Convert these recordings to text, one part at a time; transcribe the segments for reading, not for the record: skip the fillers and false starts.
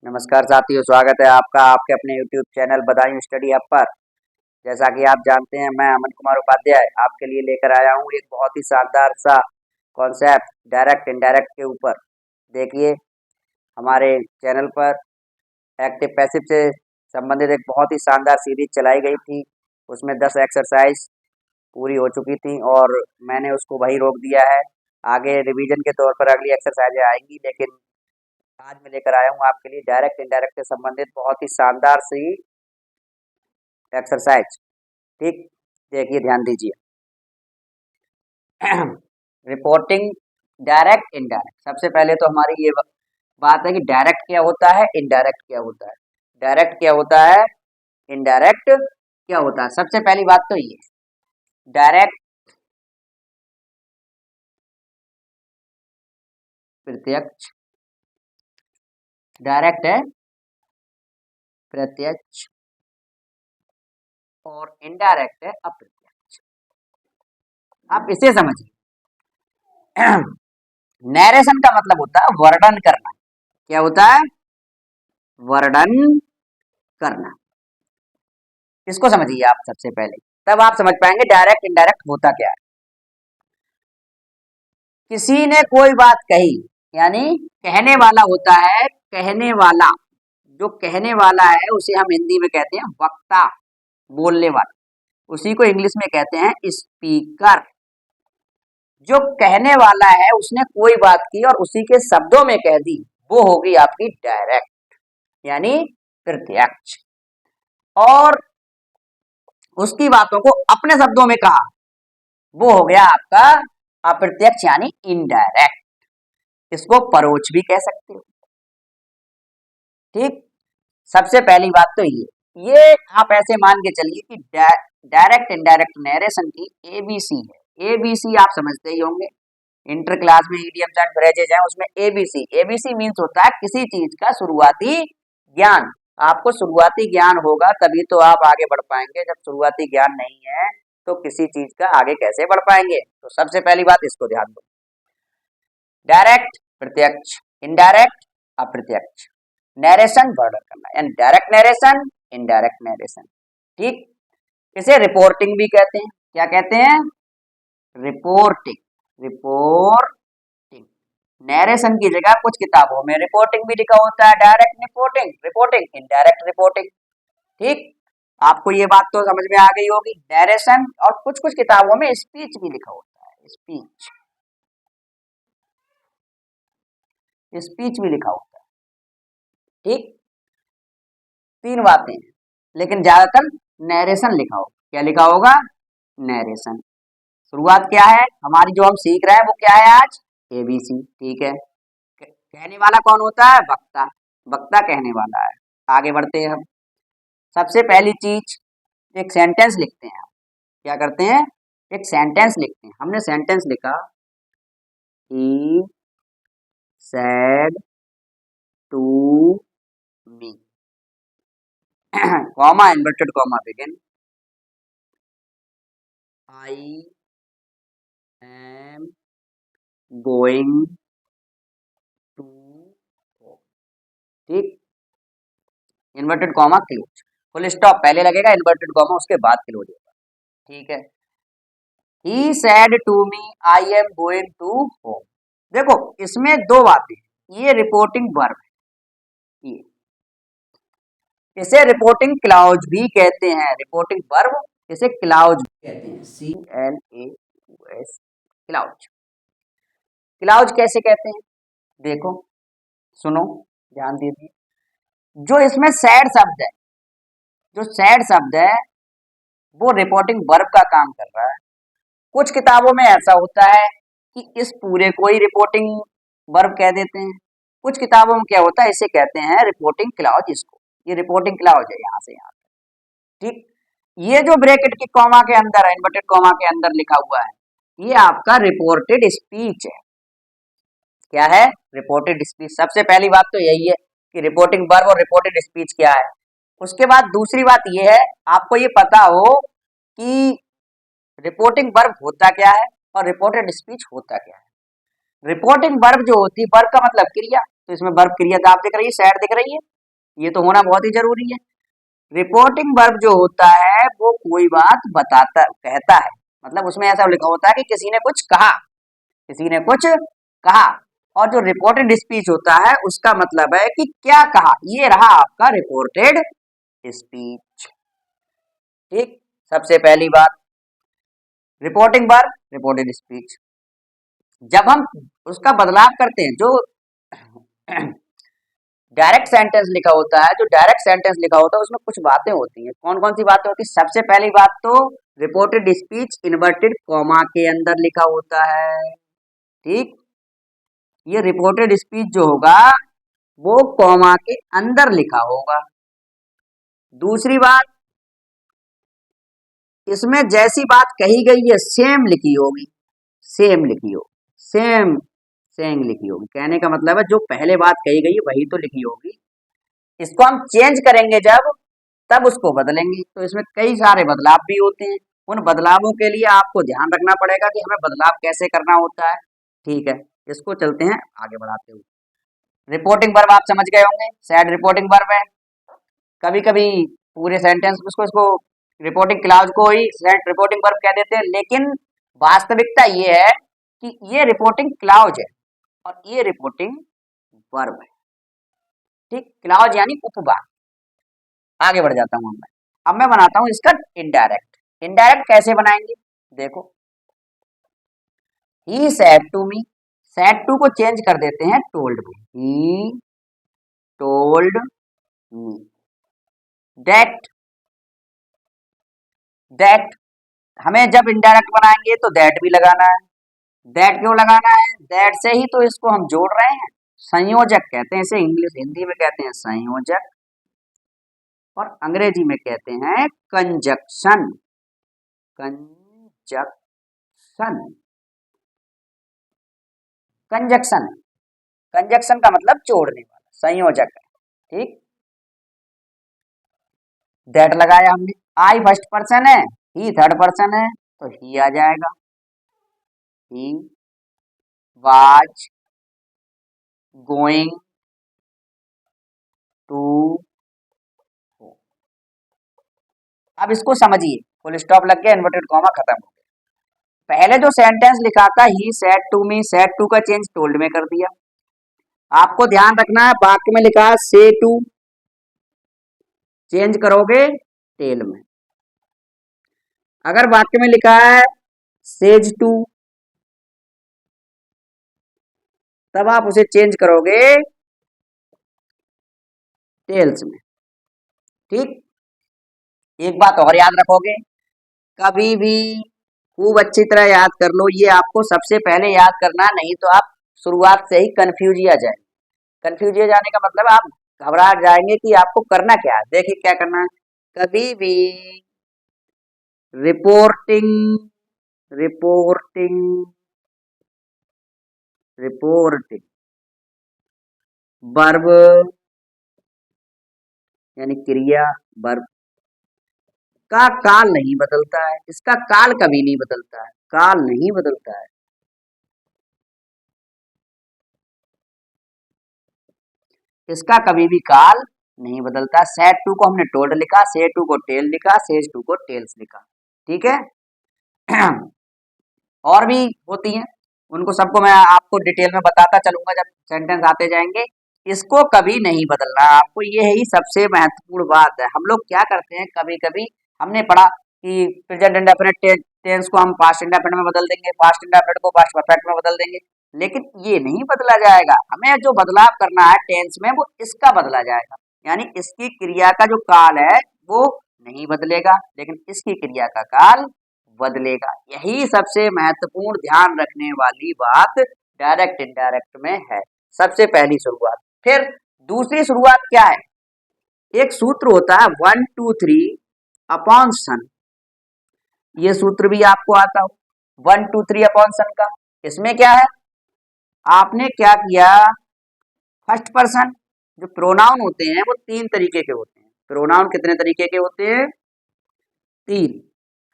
नमस्कार साथियों, स्वागत है आपका आपके अपने YouTube channel Badaun study hub पर। जैसा कि आप जानते हैं, मैं अमन कुमार उपाध्याय आपके लिए लेकर आया हूँ एक बहुत ही शानदार सा कॉन्सेप्ट डायरेक्ट इनडायरेक्ट के ऊपर। देखिए, हमारे चैनल पर एक्टिव पैसिव से संबंधित एक बहुत ही शानदार सीरीज चलाई गई थी। उसमें 10 एक्सरसाइज पूरी हो चुकी थी और मैंने उसको वही रोक दिया है। आगे रिवीजन के तौर पर अगली एक्सरसाइजें आएंगी, लेकिन आज मैं लेकर आया हूँ आपके लिए डायरेक्ट इनडायरेक्ट से संबंधित बहुत ही शानदार सी एक्सरसाइज। ठीक, देखिए, ध्यान दीजिए। Reporting direct indirect. सबसे पहले तो हमारी ये बात है कि डायरेक्ट क्या होता है, इनडायरेक्ट क्या होता है। डायरेक्ट क्या होता है, इनडायरेक्ट क्या होता है। सबसे पहली बात तो ये डायरेक्ट प्रत्यक्ष, डायरेक्ट है प्रत्यक्ष और इनडायरेक्ट है अप्रत्यक्ष। आप इसे समझिए। नैरेशन का मतलब होता है वर्णन करना। क्या होता है? वर्णन करना। इसको समझिए आप सबसे पहले, तब आप समझ पाएंगे डायरेक्ट इनडायरेक्ट होता क्या है। किसी ने कोई बात कही, यानी कहने वाला होता है। कहने वाला, जो कहने वाला है उसे हम हिंदी में कहते हैं वक्ता, बोलने वाला। उसी को इंग्लिश में कहते हैं स्पीकर। जो कहने वाला है उसने कोई बात की और उसी के शब्दों में कह दी, वो होगी आपकी डायरेक्ट, यानी प्रत्यक्ष। और उसकी बातों को अपने शब्दों में कहा, वो हो गया आपका अप्रत्यक्ष यानी इनडायरेक्ट। इसको परोक्ष भी कह सकते हो। ठीक, सबसे पहली बात तो ये आप ऐसे मान के चलिए कि डायरेक्ट इनडायरेक्ट नैरेशन की एबीसी है। एबीसी आप समझते ही होंगे, इंटर क्लास में इडियम्स एंड फ्रेजेज हैं, उसमें एबीसी। एबीसी मीन्स होता है किसी चीज का शुरुआती ज्ञान। आपको शुरुआती ज्ञान होगा तभी तो आप आगे बढ़ पाएंगे। जब शुरुआती ज्ञान नहीं है तो किसी चीज का आगे कैसे बढ़ पाएंगे। तो सबसे पहली बात इसको ध्यान दो। डायरेक्ट प्रत्यक्ष, इनडायरेक्ट अप्रत्यक्ष। नैरेशन वर्णन करना, यानी डायरेक्ट नैरेशन, इनडायरेक्ट नैरेशन। ठीक, इसे रिपोर्टिंग भी कहते हैं। क्या कहते हैं? रिपोर्टिंग। रिपोर्टिंग। नैरेशन की जगह कुछ किताबों में रिपोर्टिंग भी लिखा होता है। Direct reporting, reporting, indirect reporting. ठीक, आपको ये बात तो समझ में आ गई होगी। नैरेशन, और कुछ कुछ किताबों में स्पीच भी लिखा होता है। स्पीच, स्पीच भी लिखा होता है। ठीक, तीन बातें, लेकिन ज्यादातर नैरेशन लिखा होगा। क्या लिखा होगा? नैरेशन। शुरुआत क्या है हमारी, जो हम सीख रहे हैं वो क्या है आज? एबीसी। ठीक है, कहने वाला कौन होता है? वक्ता। वक्ता कहने वाला है। आगे बढ़ते हैं हम। सबसे पहली चीज, एक सेंटेंस लिखते हैं। क्या करते हैं? एक सेंटेंस लिखते हैं। हमने सेंटेंस लिखा, he said to me, comma, inverted comma, begin, I am going to home. ठीक, inverted comma close, full stop पहले लगेगा, इन्वर्टेड कॉमा उसके बाद क्लोज होगा। ठीक है, he said to me I am going to home. देखो, इसमें दो बातें, ये रिपोर्टिंग वर्ब है, ये इसे रिपोर्टिंग क्लाउज भी कहते हैं। रिपोर्टिंग वर्ब इसे क्लाउज भी कहते हैं, CLAUS, क्लाउज। क्लाउज कैसे कहते हैं? देखो, सुनो, ध्यान दीजिए। जो इसमें सैड शब्द है, जो सैड शब्द है वो रिपोर्टिंग वर्ब का काम कर रहा है। कुछ किताबों में ऐसा होता है कि इस पूरे को ही रिपोर्टिंग वर्ब कह देते हैं। कुछ किताबों में क्या होता है, इसे कहते हैं रिपोर्टिंग क्लाउज। इसको, ये रिपोर्टिंग क्लाउज है यहाँ से यहाँ तक। ठीक, ये जो ब्रैकेट के कॉमा के अंदर है, इन्वर्टेड कॉमा के अंदर लिखा हुआ है, ये आपका रिपोर्टेड स्पीच है। क्या है? Reported speech. सबसे पहली बात तो यही है कि रिपोर्टिंग वर्ब और रिपोर्टेड स्पीच क्या है। उसके बाद दूसरी बात ये है, आपको ये पता हो कि रिपोर्टिंग वर्ब होता क्या है और रिपोर्टेड स्पीच होता क्या है। रिपोर्टिंग वर्ब जो होती है, वर्ब का मतलब क्रिया, तो इसमें वर्ब क्रिया आप दिख रही है, सैड दिख रही है, ये तो होना बहुत ही जरूरी है। रिपोर्टिंग वर्ब जो होता है वो कोई बात बताता कहता है, मतलब उसमें ऐसा लिखा होता है कि किसी ने कुछ कहा, किसी ने कुछ कहा। और जो रिपोर्टेड स्पीच होता है उसका मतलब है कि क्या कहा, ये रहा आपका रिपोर्टेड स्पीच। ठीक, सबसे पहली बात रिपोर्टिंग वर्ब, रिपोर्टेड स्पीच। जब हम उसका बदलाव करते हैं, जो डायरेक्ट सेंटेंस लिखा होता है, जो डायरेक्ट सेंटेंस लिखा होता है उसमें कुछ बातें होती हैं। कौन कौन सी बातें होती है? सबसे पहली बात तो रिपोर्टेड स्पीच इन्वर्टेड कॉमा के अंदर लिखा होता है। ठीक, ये रिपोर्टेड स्पीच जो होगा वो कॉमा के अंदर लिखा होगा। दूसरी बात, इसमें जैसी बात कही गई है सेम लिखी होगी, सेम लिखी हो, सेम सेम लिखी होगी। कहने का मतलब है जो पहले बात कही गई है वही तो लिखी होगी। इसको हम चेंज करेंगे जब, तब उसको बदलेंगे। तो इसमें कई सारे बदलाव भी होते हैं। उन बदलावों के लिए आपको ध्यान रखना पड़ेगा कि हमें बदलाव कैसे करना होता है। ठीक है, इसको चलते हैं आगे बढ़ाते हुए। रिपोर्टिंग वर्ब आप समझ गए होंगे, सैड रिपोर्टिंग वर्ब है। कभी कभी पूरे सेंटेंस उसको इसको रिपोर्टिंग क्लाउज को ही सैड रिपोर्टिंग वर्ब कह देते हैं, लेकिन वास्तविकता ये है कि ये रिपोर्टिंग क्लाउज है और ये रिपोर्टिंग वर्ब है। ठीक, क्लाउज यानी उपवाक्य। आगे बढ़ जाता हूं अब मैं बनाता हूं इसका इनडायरेक्ट। इनडायरेक्ट कैसे बनाएंगे? देखो, he said to me, said to को चेंज कर देते हैं टोल्ड में, he told me. That, that हमें जब इनडायरेक्ट बनाएंगे तो दैट भी लगाना है। दैट क्यों लगाना है? दैट से ही तो इसको हम जोड़ रहे हैं। संयोजक कहते हैं इसे, इंग्लिश हिंदी में कहते हैं संयोजक और अंग्रेजी में कहते हैं कंजक्शन। कंजक्शन, कंजक्शन, कंजक्शन का मतलब जोड़ने वाला, संयोजक है। ठीक, दैट लगाया हमने, आई फर्स्ट पर्सन है, ही थर्ड पर्सन है, तो ही आ जाएगा। He was going to. अब इसको समझिए, फुल स्टॉप लग गया, इन्वर्टेड कॉमा खत्म हो गया। पहले जो सेंटेंस लिखा था he said to me, said to का चेंज टोल्ड में कर दिया। आपको ध्यान रखना है वाक्य में लिखा है से टू, चेंज करोगे टेल में। अगर वाक्य में लिखा है सेज टू, तब आप उसे चेंज करोगे टेल्स में। ठीक, एक बात और याद रखोगे, कभी भी खूब अच्छी तरह याद कर लो, ये आपको सबसे पहले याद करना, नहीं तो आप शुरुआत से ही कंफ्यूज ही आ जाए। कंफ्यूज हो जाने का मतलब आप घबरा जाएंगे कि आपको करना क्या है। देखिए क्या करना है, कभी भी रिपोर्टिंग, रिपोर्टिंग, रिपोर्टिंग वर्ब यानी क्रिया वर्ब का काल नहीं बदलता है। इसका काल कभी नहीं बदलता है, काल नहीं बदलता है। इसका कभी भी काल नहीं बदलता। सेड टू को हमने टोल्ड लिखा, से टू को टेल लिखा, सेज टू को टेल्स लिखा। ठीक है। और भी होती हैं, उनको सबको मैं आपको डिटेल में बताता चलूंगा जब सेंटेंस आते जाएंगे। इसको कभी नहीं बदलना, आपको ये ही सबसे महत्वपूर्ण बात है। हम लोग क्या करते हैं, कभी कभी हमने पढ़ा कि प्रेजेंट इंडेफिनिट टेंस को हम पास्ट इंडेफिनिट में बदल देंगे, पास्ट इंडेफिनिट को पास्ट परफेक्ट में बदल देंगे, लेकिन ये नहीं बदला जाएगा। हमें जो बदलाव करना है टेंस में वो इसका बदला जाएगा, यानी इसकी क्रिया का जो काल है वो नहीं बदलेगा, लेकिन इसकी क्रिया का काल बदलेगा। यही सबसे महत्वपूर्ण ध्यान रखने वाली बात डायरेक्ट इनडायरेक्ट में है। सबसे पहली शुरुआत। फिर दूसरी शुरुआत क्या है, एक सूत्र होता है 1 2 3 अपॉन सन। ये सूत्र भी आपको आता हो 1 2 3 अपॉन सन का। इसमें क्या है, आपने क्या किया, फर्स्ट पर्सन जो प्रोनाउन होते हैं वो तीन तरीके के होते हैं। प्रोनाउन कितने तरीके के होते हैं? तीन,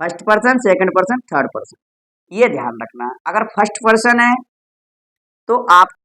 first person, second person, third person. ये ध्यान रखना, अगर फर्स्ट पर्सन है तो आप